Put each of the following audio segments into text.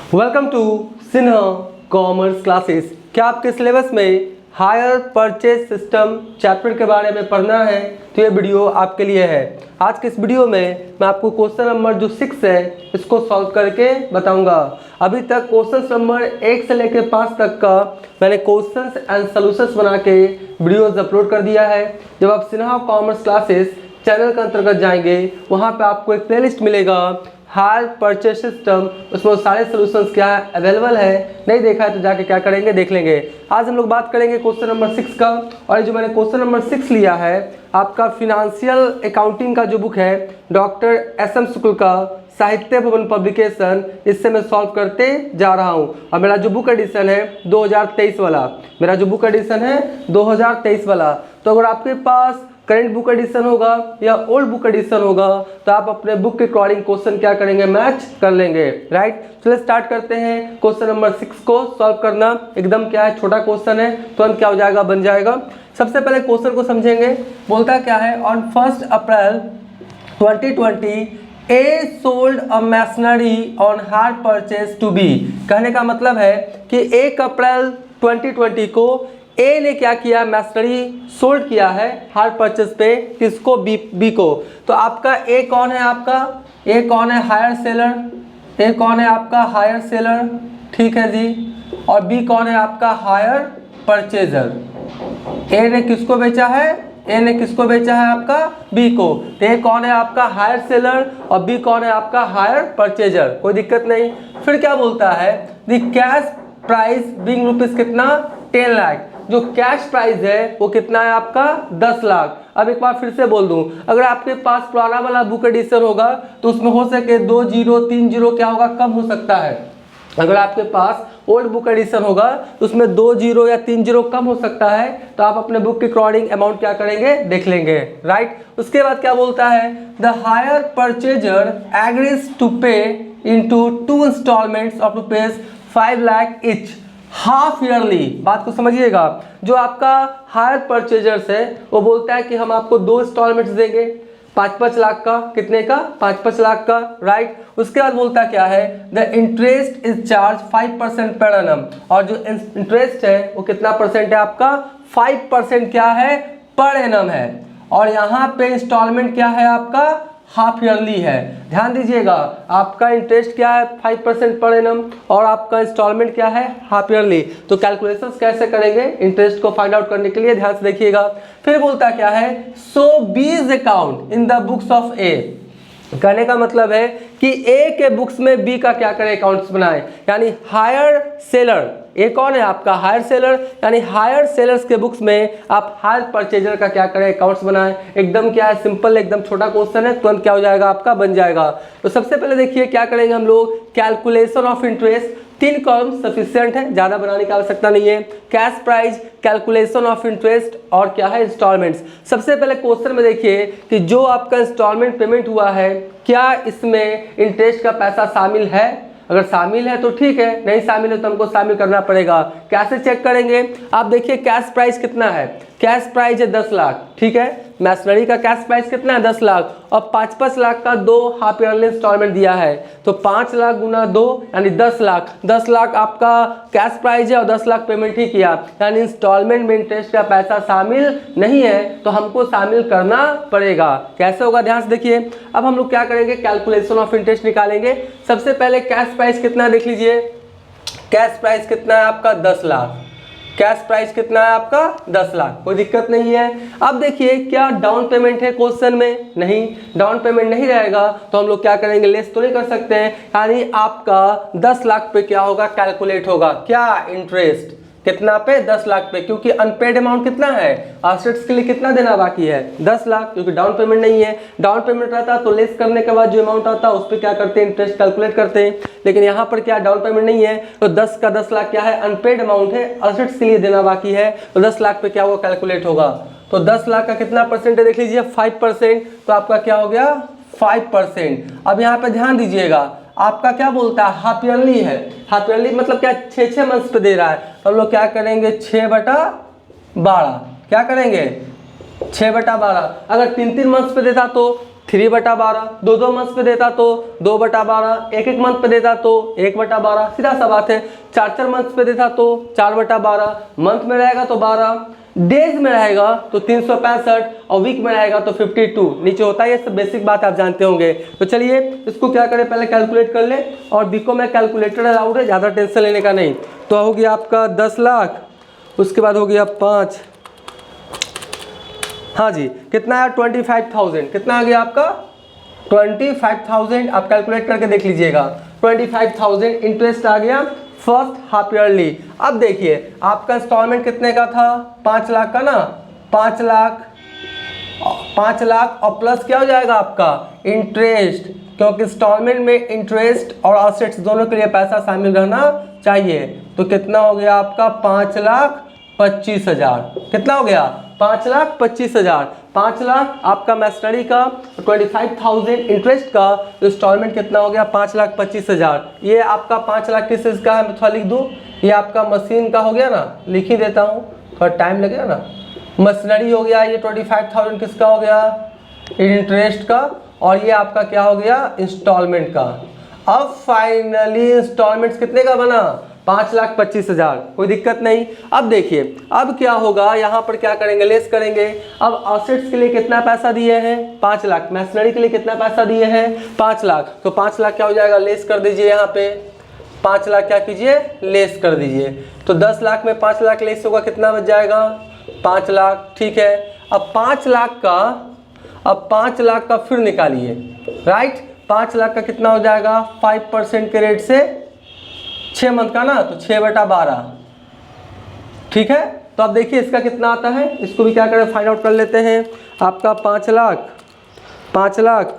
Welcome to Sinha commerce classes. क्या आपके syllabus में हायर परचेज सिस्टम चैप्टर के बारे में पढ़ना है तो ये वीडियो आपके लिए है। आज के इस वीडियो में मैं आपको क्वेश्चन नंबर जो 6 है इसको सॉल्व करके बताऊंगा। अभी तक क्वेश्चन नंबर 1 से लेकर 5 तक का मैंने क्वेश्चंस एंड सॉल्यूशंस बना के वीडियोस अपलोड कर दिया है। जब आप सिन्हा कॉमर्स क्लासेस चैनल के अंतर्गत जाएंगे वहाँ पे आपको एक प्लेलिस्ट मिलेगा हायर परचेज सिस्टम, उसमें वो सारे सॉल्यूशंस क्या है अवेलेबल है। नहीं देखा है तो जाके क्या करेंगे देख लेंगे। आज हम लोग बात करेंगे क्वेश्चन नंबर 6 का। और जो मैंने क्वेश्चन नंबर 6 लिया है आपका फिनेंशियल अकाउंटिंग का जो बुक है डॉक्टर SM शुक्ल का साहित्य भवन पब्लिकेशन, इससे मैं सॉल्व करते जा रहा हूँ। और मेरा जो बुक एडिशन है 2023 वाला, मेरा जो बुक एडिशन है 2023 वाला। तो अगर आपके पास करंट बुक एडिशन होगा या ओल्ड बुक एडिशन होगा तो आप अपने बुक के अकॉर्डिंग क्वेश्चन क्या करेंगे मैच कर लेंगे। राइट, चलिए स्टार्ट करते हैं क्वेश्चन नंबर 6 को सॉल्व करना। एकदम क्या है छोटा क्वेश्चन है, तुरंत क्या हो जाएगा बन जाएगा। सबसे पहले क्वेश्चन को समझेंगे। बोलता क्या है, on 1 April 2020 A sold a machinery on hire purchase to B. कहने का मतलब है कि 1 अप्रैल 2020 को ए ने क्या किया, मशीनरी सोल्ड किया है हायर परचेज पे, किसको, बी को। तो आपका ए कौन है, आपका ए कौन है, हायर सेलर। ए कौन है आपका, हायर सेलर, ठीक है जी। और बी कौन है आपका, हायर परचेजर। ए ने किसको बेचा है, ए ने किसको बेचा है आपका, बी को। तो ए कौन है आपका, हायर सेलर, और बी कौन है आपका, हायर परचेजर। कोई दिक्कत नहीं। फिर क्या बोलता है, the cash price being rupees कितना, 10 लाख। जो कैश प्राइस है वो कितना है आपका, 10 लाख। अब एक बार फिर से बोल दूं, अगर आपके पास पुराना वाला बुक एडिशन होगा तो उसमें हो सके 2 0 3 0 क्या होगा, कम हो सकता है। अगर आपके पास ओल्ड बुक एडिशन होगा तो उसमें 2 0 या 3 0 कम हो सकता है। तो आप अपने बुक के अकॉर्डिंग अमाउंट क्या करेंगे देख लेंगे। राइट, उसके बाद क्या बोलता है, the hire purchaser agrees to pay into 2 installments of rupees 5 lakh each half yearly. बात को समझिएगा, जो आपका हायर परचेजर्स है वो बोलता है कि हम आपको 2 इंस्टॉलमेंट्स देंगे 5-5 लाख का। कितने का, 5-5 लाख का। राइट, उसके बाद बोलता क्या है, the interest is charge 5% per annum. और जो इंटरेस्ट है वो कितना परसेंट है आपका, 5% क्या है, पर एनम है। और यहाँ पे इंस्टॉलमेंट क्या है आपका, हाफ ईयरली है। ध्यान दीजिएगा, आपका इंटरेस्ट क्या है 5% पर एनम और आपका इंस्टॉलमेंट क्या है, हाफ ईयरली। तो कैलकुलेशंस कैसे करेंगे इंटरेस्ट को फाइंड आउट करने के लिए, ध्यान से देखिएगा। फिर बोलता क्या है, so B's account in the books of A. कहने का मतलब है कि ए के बुक्स में बी का क्या करें, अकाउंट्स बनाए। यानी हायर सेलर, ए कौन है आपका, हायर सेलर, यानी हायर सेलर्स के बुक्स में आप हायर परचेजर का क्या करें, अकाउंट्स बनाएं। एकदम क्या है सिंपल, एकदम छोटा क्वेश्चन है, तुरंत क्या हो जाएगा आपका बन जाएगा। तो सबसे पहले देखिए क्या करेंगे हम लोग, calculation of interest. 3 column sufficient है, ज़्यादा बनाने की आवश्यकता नहीं है। Cash price, calculation of interest और क्या है इंस्टॉलमेंट्स। सबसे पहले क्वेश्चन में देखिए कि जो आपका इंस्टॉलमेंट पेमेंट हुआ है क्या इसमें इंटरेस्ट का पैसा शामिल है। अगर शामिल है तो ठीक है, नहीं शामिल है तो हमको शामिल करना पड़ेगा। कैसे चेक करेंगे, आप देखिए कैश प्राइस कितना है, कैश प्राइस है 10 लाख, ठीक है। मशीनरी का कैश प्राइस कितना है, 10 लाख, और 5-5 लाख का 2 हाफ ईयरली इंस्टॉलमेंट दिया है। तो 5 लाख गुना 2 यानी 10 लाख। 10 लाख आपका कैश प्राइस है और 10 लाख पेमेंट ही किया, यानी इंस्टॉलमेंट में इंटरेस्ट का पैसा शामिल नहीं है तो हमको शामिल करना पड़ेगा। कैसे होगा ध्यान से देखिए। अब हम लोग क्या करेंगे, कैलकुलेशन ऑफ इंटरेस्ट निकालेंगे। सबसे पहले कैश प्राइस कितना देख लीजिए, कैश प्राइस कितना है आपका, 10 लाख। कैश प्राइस कितना है आपका, 10 लाख। कोई दिक्कत नहीं है। अब देखिए क्या डाउन पेमेंट है क्वेश्चन में, नहीं डाउन पेमेंट नहीं रहेगा तो हम लोग क्या करेंगे, लेस तो नहीं कर सकते हैं। यानी आपका 10 लाख पे क्या होगा, कैलकुलेट होगा क्या, इंटरेस्ट कितना पे, 10 लाख पे, क्योंकि अनपेड अमाउंट कितना है, एसेट्स के लिए कितना देना बाकी है, 10 लाख, क्योंकि डाउन पेमेंट नहीं है। डाउन पेमेंट रहता तो लेस करने के बाद जो अमाउंट आता है उस पर क्या करते हैं, इंटरेस्ट कैलकुलेट करते हैं। लेकिन यहाँ पर क्या डाउन पेमेंट नहीं है तो 10 का 10 लाख क्या है, अनपेड अमाउंट है, एसेट्स के लिए देना बाकी है। तो 10 लाख पे क्या होगा, कैलकुलेट होगा। तो 10 लाख का कितना परसेंट है देख लीजिए, 5%। तो आपका क्या हो गया, 5%। अब यहाँ पे ध्यान दीजिएगा, आपका क्या बोलता है, हाफ ईयरली है। हाफ ईयरली मतलब क्या, 6 मंथ्स पे दे रहा है। तो हम लोग क्या करेंगे, 6/12। क्या करेंगे, 6/12। अगर 3 मंथ्स पे देता तो 3/12, 2 मंथ पे देता तो 2/12, 1 मंथ पे देता तो 1/12, सीधा सा बात है। 4 मंथ पे देता तो 4/12, मंथ में रहेगा तो 12, डेज में रहेगा तो 365 और वीक में रहेगा तो 52 नीचे होता है। ये सब बेसिक बात आप जानते होंगे। तो चलिए इसको क्या करें, पहले कैलकुलेट कर ले। और बीको में कैलकुलेटर अलाउड है, ज़्यादा टेंशन लेने का नहीं। तो हो गया आपका 10 लाख, उसके बाद हो गया 5, हाँ जी कितना आया 25,000, कितना आ गया आपका 25,000। आप कैलकुलेट करके देख लीजिएगा। 25,000 इंटरेस्ट आ गया फर्स्ट हाफ ईयरली। अब देखिए आपका इंस्टॉलमेंट कितने का था, 5 लाख का ना, 5 लाख और प्लस क्या हो जाएगा आपका इंटरेस्ट, क्योंकि इंस्टॉलमेंट में इंटरेस्ट और असेट्स दोनों के लिए पैसा शामिल रहना चाहिए। तो कितना हो गया आपका 5,25,000, कितना हो गया 5,25,000। 5 लाख आपका मैशनरी का, 25,000 इंटरेस्ट का, तो इंस्टॉलमेंट कितना हो गया 5,25,000। ये आपका 5 लाख किस चीज़ का है, मैं थोड़ा लिख दूँ, ये आपका मशीन का हो गया ना, लिख ही देता हूँ थोड़ा टाइम लगेगा ना। मशीनरी हो गया, ये 25,000 किसका हो गया इंटरेस्ट का, और ये आपका क्या हो गया इंस्टॉलमेंट का। अब फाइनली इंस्टॉलमेंट्स कितने का बना 5,25,000, कोई दिक्कत नहीं। अब देखिए अब क्या होगा, यहाँ पर क्या करेंगे लेस करेंगे। अब असेट्स के लिए कितना पैसा दिए हैं 5 लाख, मैशनरी के लिए कितना पैसा दिए हैं 5 लाख, तो 5 लाख क्या हो जाएगा लेस कर दीजिए, यहाँ पे 5 लाख क्या कीजिए लेस कर दीजिए। तो 10 लाख में 5 लाख लेस होगा, कितना बच जाएगा 5 लाख, ठीक है। अब 5 लाख का फिर निकालिए, राइट। 5 लाख का कितना हो जाएगा 5% के रेट से 6 मंथ का ना, तो 6/12, ठीक है। तो अब देखिए इसका कितना आता है, इसको भी क्या करें फाइंड आउट कर लेते हैं। आपका 5 लाख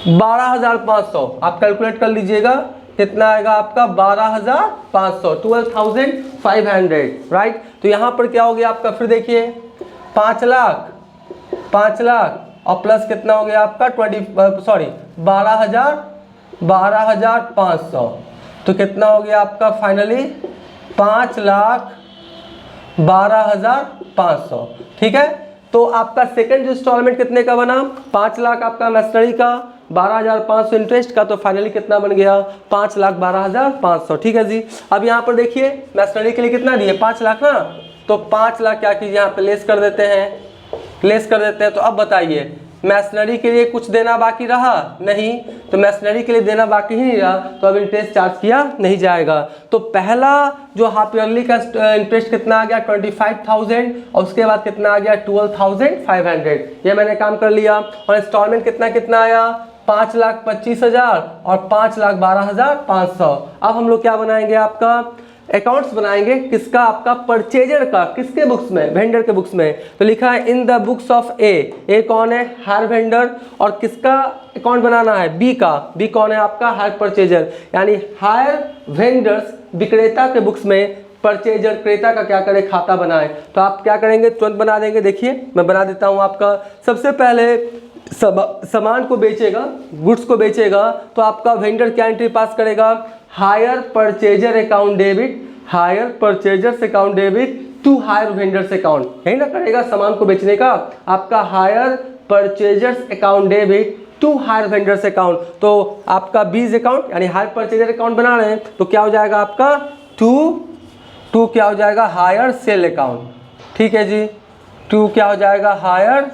12,500, आप कैलकुलेट कर लीजिएगा कितना आएगा आपका 12,500, 12,500, राइट। तो यहाँ पर क्या हो गया आपका, फिर देखिए 5 लाख और प्लस कितना हो गया आपका 12,500, तो कितना हो गया आपका फाइनली 5,12,500, ठीक है। तो आपका सेकंड जो इंस्टॉलमेंट कितने का बना 5 लाख आपका मैशनरी का, 12,500 इंटरेस्ट का, तो फाइनली कितना बन गया 5,12,500, ठीक है जी। अब यहाँ पर देखिए मैशनरी के लिए कितना दिए 5 लाख ना, तो 5 लाख क्या कीजिए यहाँ पे लेस कर देते हैं। तो अब बताइए मैशनरी के लिए कुछ देना बाकी रहा नहीं, तो मैशनरी के लिए देना बाकी ही नहीं रहा, तो अब इंटरेस्ट चार्ज किया नहीं जाएगा। तो पहला जो हाफ ईयरली का इंटरेस्ट कितना आ गया 25,000, और उसके बाद कितना आ गया 12,500, ये मैंने काम कर लिया। और इंस्टॉलमेंट कितना आया 5,25,000 और 5,12,500। अब हम लोग क्या बनाएंगे, आपका अकाउंट्स बनाएंगे, किसका आपका परचेजर का, किसके बुक्स में वेंडर के बुक्स में। तो लिखा है इन द बुक्स ऑफ ए कौन है हायर वेंडर, और किसका अकाउंट बनाना है बी का, बी कौन है आपका हायर परचेजर, यानी हायर वेंडर्स विक्रेता के बुक्स में परचेजर क्रेता का क्या करे खाता बनाए। तो आप क्या करेंगे तुरंत बना देंगे, देखिए मैं बना देता हूँ। आपका सबसे पहले सामान को बेचेगा, गुड्स को बेचेगा, तो आपका वेंडर क्या एंट्री पास करेगा hire purchaser account debit to hire vendor's account, यही ना करेगा सामान को बेचने का आपका hire purchaser's account debit to hire vendor's account. तो आपका बीज अकाउंट यानी हायर परचेजर अकाउंट बना रहे हैं, तो क्या हो जाएगा आपका टू क्या हो जाएगा हायर सेल अकाउंट, ठीक है जी। टू क्या हो जाएगा हायर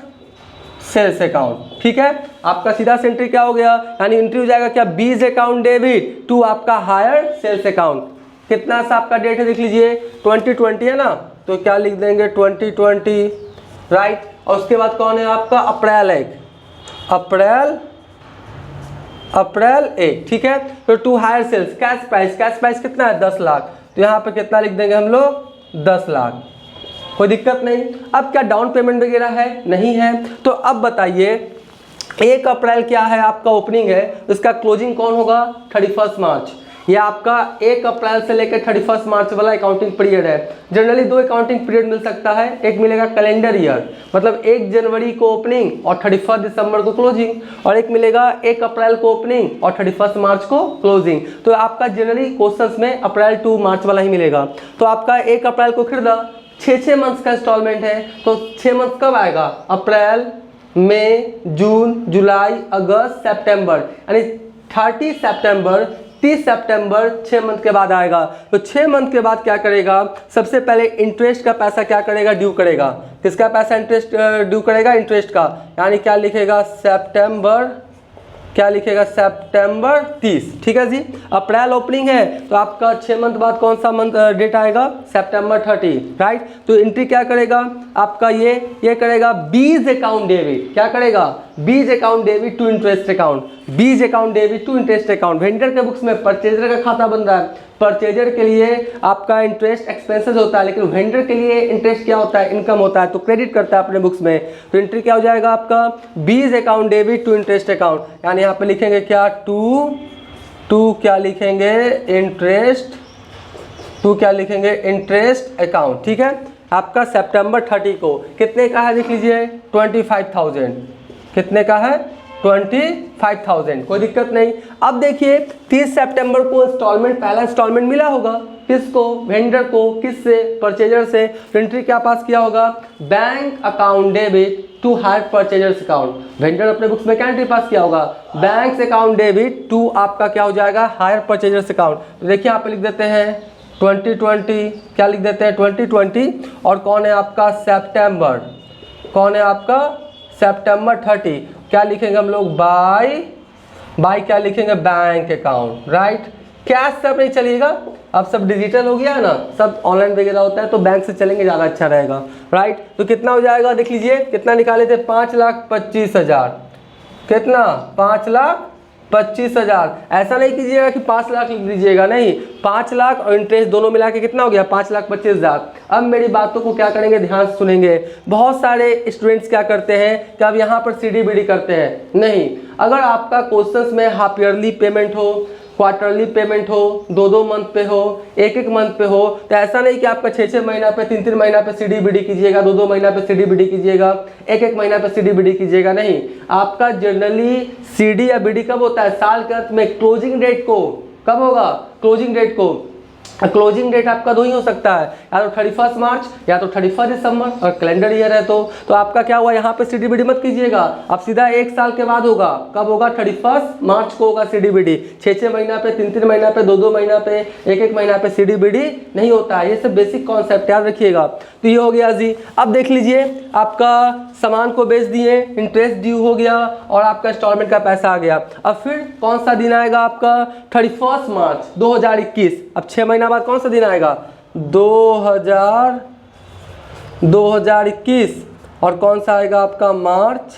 सेल्स अकाउंट, ठीक है। आपका सीधा से एंट्री क्या हो गया, यानी एंट्री हो जाएगा क्या बीज अकाउंट डेबिट टू आपका हायर सेल्स अकाउंट। कितना सा आपका डेट है देख लीजिए 2020 है ना, तो क्या लिख देंगे 2020, राइट। और उसके बाद कौन है आपका अप्रैल 1, ठीक है। तो to hire sales cash price कितना है 10 लाख, तो यहाँ पे कितना लिख देंगे हम लोग 10 लाख, कोई दिक्कत नहीं। अब क्या डाउन पेमेंट वगैरह है नहीं है, तो अब बताइए 1 अप्रैल क्या है आपका ओपनिंग है, इसका क्लोजिंग कौन होगा 31 मार्च। ये आपका 1 अप्रैल से लेकर 31 मार्च वाला अकाउंटिंग पीरियड है। जनरली 2 अकाउंटिंग पीरियड मिल सकता है, एक मिलेगा कैलेंडर ईयर मतलब 1 जनवरी को ओपनिंग और 31 दिसंबर को क्लोजिंग, और एक मिलेगा 1 अप्रैल को ओपनिंग और 31 मार्च को क्लोजिंग। तो आपका जनरली क्वेश्चंस में अप्रैल टू मार्च वाला ही मिलेगा। तो आपका 1 अप्रैल को खरीदा, 6 मंथ्स का इंस्टॉलमेंट है, तो 6 मंथ कब आएगा अप्रैल मई, जून, जुलाई, अगस्त, सितंबर, यानी 30 सितंबर, 30 सितंबर 6 मंथ के बाद आएगा। तो 6 मंथ के बाद क्या करेगा, सबसे पहले इंटरेस्ट का पैसा क्या करेगा, ड्यू करेगा। किसका पैसा इंटरेस्ट ड्यू करेगा, इंटरेस्ट का, यानी क्या लिखेगा सितंबर, क्या लिखेगा सितंबर 30, ठीक है जी। अप्रैल ओपनिंग है तो आपका 6 मंथ बाद कौन सा मंथ डेट आएगा, सितंबर 30, राइट। तो एंट्री क्या करेगा आपका, ये करेगा बीज अकाउंट डेबिट, क्या करेगा, B's account debit to interest account, B's account debit to interest account. Vendor के बुक्स में परचेजर का खाता बन रहा है, परचेजर के लिए आपका इंटरेस्ट एक्सपेंसेस होता है, लेकिन वेंडर के लिए इंटरेस्ट क्या होता है, इनकम होता है, तो क्रेडिट करता है अपने बुक्स में। तो एंट्री क्या हो जाएगा आपका, B's account debit to interest account, यानी यहाँ पे लिखेंगे क्या, टू क्या लिखेंगे, इंटरेस्ट, टू क्या लिखेंगे, इंटरेस्ट अकाउंट, ठीक है। आपका सितंबर 30 को कितने का है देख लीजिए, 25,000, कितने का है, 25,000, कोई दिक्कत नहीं। अब देखिए 30 सितंबर को इंस्टॉलमेंट, पहला इंस्टॉलमेंट मिला होगा, किसको, वेंडर को, किससे, परचेजर से। एंट्री क्या पास किया होगा, bank account debit to hire purchaser's account. Vendor अपने बुक्स में क्या एंट्री पास किया होगा, बैंक अकाउंट डेबिट टू आपका क्या हो जाएगा, हायर परचेजर्स अकाउंट। तो देखिए यहाँ पे लिख देते हैं 2020, क्या लिख देते हैं 2020, और कौन है आपका सितंबर, कौन है आपका सितंबर 30, क्या लिखेंगे हम लोग, बाय क्या लिखेंगे, बैंक अकाउंट, राइट। कैश से अब नहीं चलिएगा, अब सब डिजिटल हो गया है ना, सब ऑनलाइन वगैरह होता है, तो बैंक से चलेंगे, ज़्यादा अच्छा रहेगा, राइट। तो कितना हो जाएगा देख लीजिए, कितना निकाले थे, 5,25,000, कितना, 5,25,000। ऐसा नहीं कीजिएगा कि 5 लाख लिख दीजिएगा, नहीं, 5 लाख और इंटरेस्ट दोनों मिला के कितना हो गया, 5,25,000। अब मेरी बातों को क्या करेंगे, ध्यान से सुनेंगे। बहुत सारे स्टूडेंट्स क्या करते हैं कि अब यहाँ पर सीडीबीडी करते हैं, नहीं। अगर आपका क्वेश्चंस में हाफ ईयरली पेमेंट हो, क्वार्टरली पेमेंट हो, 2-2 मंथ पे हो, 1-1 मंथ पे हो, तो ऐसा नहीं कि आपका 6-6 महीना पे, 3-3 महीना पे सीडीबीडी कीजिएगा, 2-2 महीना पे सीडीबीडी कीजिएगा, 1-1 महीना पे सीडीबीडी कीजिएगा, नहीं। आपका जनरली सीडी या बीडी कब होता है, साल के अंत में, क्लोजिंग डेट को, कब होगा, क्लोजिंग डेट को। क्लोजिंग डेट आपका 2 ही हो सकता है, या तो 31 मार्च या तो 31 दिसंबर, और कैलेंडर ईयर है तो आपका क्या हुआ, यहाँ पे सीडीबीडी मत कीजिएगा, अब सीधा 1 साल के बाद होगा, कब होगा, 31 मार्च को होगा सीडीबीडी। 6-6 महीना पे, 3-3 महीना पे, 2-2 महीना पे, 1-1 महीना पे सीडीबीडी नहीं होता है। ये सब बेसिक कॉन्सेप्ट याद रखिएगा। तो ये हो गया जी। अब देख लीजिए, आपका सामान को बेच दिए, इंटरेस्ट ड्यू हो गया, और आपका इंस्टॉलमेंट का पैसा आ गया। अब फिर कौन सा दिन आएगा आपका, 31 मार्च 2021। अब 6 महीना बाद कौन सा दिन आएगा, 2021, और कौन सा आएगा आपका, मार्च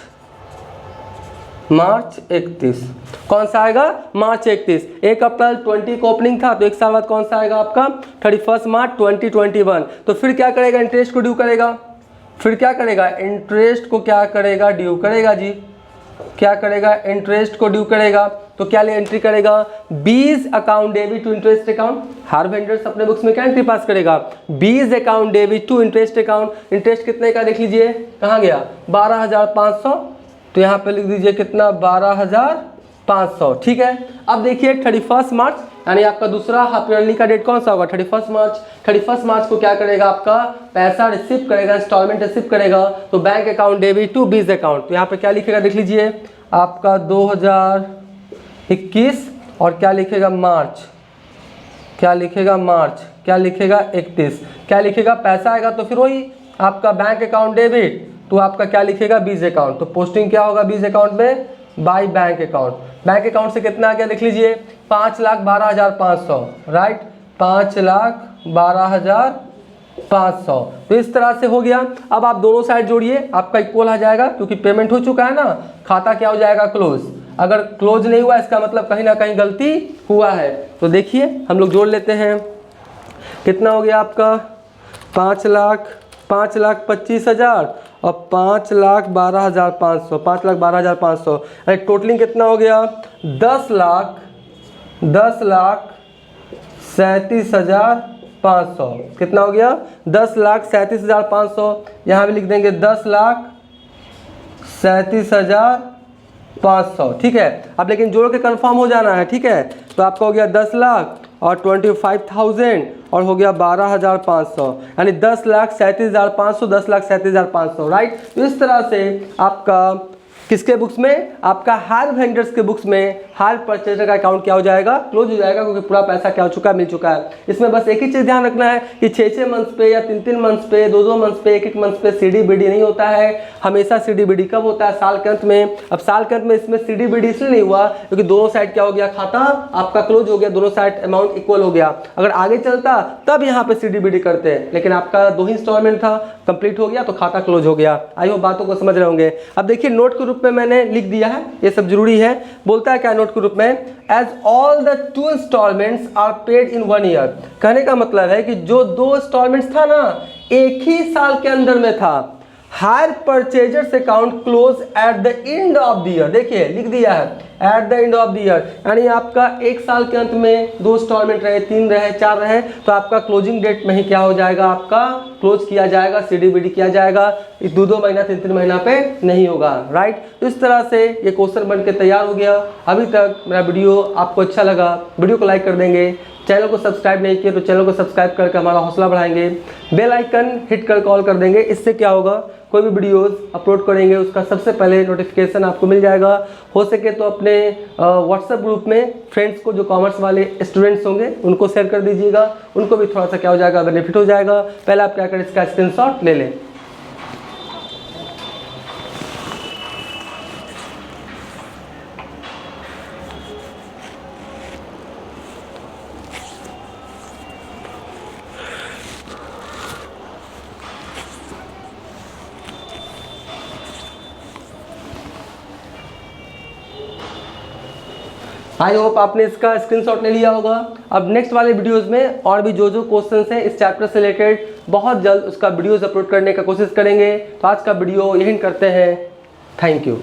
31। कौन सा आएगा, मार्च 31। 1 अप्रैल 20 को ओपनिंग था, तो 1 साल बाद कौन सा आएगा आपका, 31 मार्च 2021। तो फिर क्या करेगा, इंटरेस्ट को ड्यू करेगा, फिर क्या करेगा, इंटरेस्ट को क्या करेगा, ड्यू करेगा जी, क्या करेगा, इंटरेस्ट को ड्यू करेगा। तो क्या एंट्री करेगा, B's account debit to interest account. हर वेंडर्स अपने बुक्स में क्या एंट्री पास करेगा, B's account debit to interest account. Interest कितने का देख लीजिए, कहाँ गया, 12,500, तो यहाँ पे लिख दीजिए कितना, 12,500, ठीक है। अब देखिए 31 मार्च, यानी आपका दूसरा हाफ ईयरली का डेट कौन सा होगा, 31 मार्च। 31 मार्च को क्या करेगा, आपका पैसा रिसीव करेगा, इंस्टॉलमेंट रिसीव करेगा, तो bank account debit to B's account. तो यहाँ पे क्या लिखेगा देख लीजिए, आपका 2021, और क्या लिखेगा, मार्च, क्या लिखेगा, मार्च, क्या लिखेगा, 31, क्या लिखेगा, पैसा आएगा तो फिर वही आपका बैंक अकाउंट डेबिट, तो आपका क्या लिखेगा, बीज अकाउंट। तो पोस्टिंग क्या होगा बीज अकाउंट में, by bank account. Bank account से कितना आ गया देख लीजिए, 5,12,500, राइट, 5,12,500। तो इस तरह से हो गया। अब आप दोनों साइड जोड़िए, आपका इक्वल आ जाएगा, क्योंकि पेमेंट हो चुका है ना, खाता क्या हो जाएगा, क्लोज। अगर क्लोज नहीं हुआ इसका मतलब कहीं ना कहीं गलती हुआ है। तो देखिए हम लोग जोड़ लेते हैं, कितना हो गया आपका, 5,25,000 और 5,12,500, 5,12,500, अरे टोटलिंग कितना हो गया, 10,37,500। कितना हो गया, 10,37,500। यहाँ भी लिख देंगे 10,37,500, ठीक है। अब लेकिन जोड़ के कंफर्म हो जाना है, ठीक है। तो आपका हो गया 10 लाख और 25,000 और हो गया 12,500, यानी 10,37,500, 10,37,500, राइट। तो इस तरह से आपका किसके बुक्स में, आपका हायर वेंडर्स के बुक्स में हायर परचेजर का अकाउंट क्या हो जाएगा, क्लोज हो जाएगा, क्योंकि पूरा पैसा क्या हो चुका है, मिल चुका है। इसमें बस एक ही चीज़ ध्यान रखना है कि 6-6 मंथ्स पे या 3-3 मंथ्स पे, 2-2 मंथ्स पे, 1-1 मंथ्स पे CDBD नहीं होता है। हमेशा CDBD कब होता है, साल के अंत में। अब साल के अंत में इसमें CDBD इसलिए नहीं हुआ क्योंकि दोनों साइड क्या हो गया, खाता आपका क्लोज हो गया, दोनों साइड अमाउंट इक्वल हो गया। अगर आगे चलता तब यहाँ पे CDBD करते हैं, लेकिन आपका 2 ही इंस्टॉलमेंट था, कंप्लीट हो गया तो खाता क्लोज हो गया। आई होप बातों को समझ रहे होंगे। अब देखिए नोट के रूप में मैंने लिख दिया है, ये सब जरूरी है। बोलता है क्या नोट के रूप में, as all the 2 instalments are paid in 1 year. कहने का मतलब है कि जो 2 इंस्टॉलमेंट्स था ना, एक ही साल के अंदर में था। Hire purchaser's account close at the end of the year, देखिए लिख दिया है at the end of the year, यानी आपका एक साल के अंत में 2 इंस्टॉलमेंट रहे, 3 रहे, 4 रहे, तो आपका क्लोजिंग डेट में ही क्या हो जाएगा, आपका क्लोज किया जाएगा, CDBD किया जाएगा। 2-2 महीना 3-3 महीना पे नहीं होगा, राइट। तो इस तरह से ये क्वेश्चन बन के तैयार हो गया। अभी तक मेरा वीडियो आपको अच्छा लगा, वीडियो को लाइक कर देंगे, चैनल को सब्सक्राइब नहीं किए तो चैनल को सब्सक्राइब करके हमारा हौसला बढ़ाएंगे, बेल आइकन हिट कर कॉल कर देंगे। इससे क्या होगा, कोई भी वीडियोस अपलोड करेंगे उसका सबसे पहले नोटिफिकेशन आपको मिल जाएगा। हो सके तो अपने व्हाट्सएप ग्रुप में फ्रेंड्स को, जो कॉमर्स वाले स्टूडेंट्स होंगे, उनको शेयर कर दीजिएगा, उनको भी थोड़ा सा क्या हो जाएगा, बेनिफिट हो जाएगा। पहले आप क्या करें, इसका स्क्रीनशॉट ले लें। आई होप आपने इसका स्क्रीनशॉट ले लिया होगा। अब नेक्स्ट वाले वीडियोस में और भी जो क्वेश्चंस हैं इस चैप्टर से रिलेटेड बहुत जल्द उसका वीडियोस अपलोड करने का कोशिश करेंगे। तो आज का वीडियो यही करते हैं। Thank you.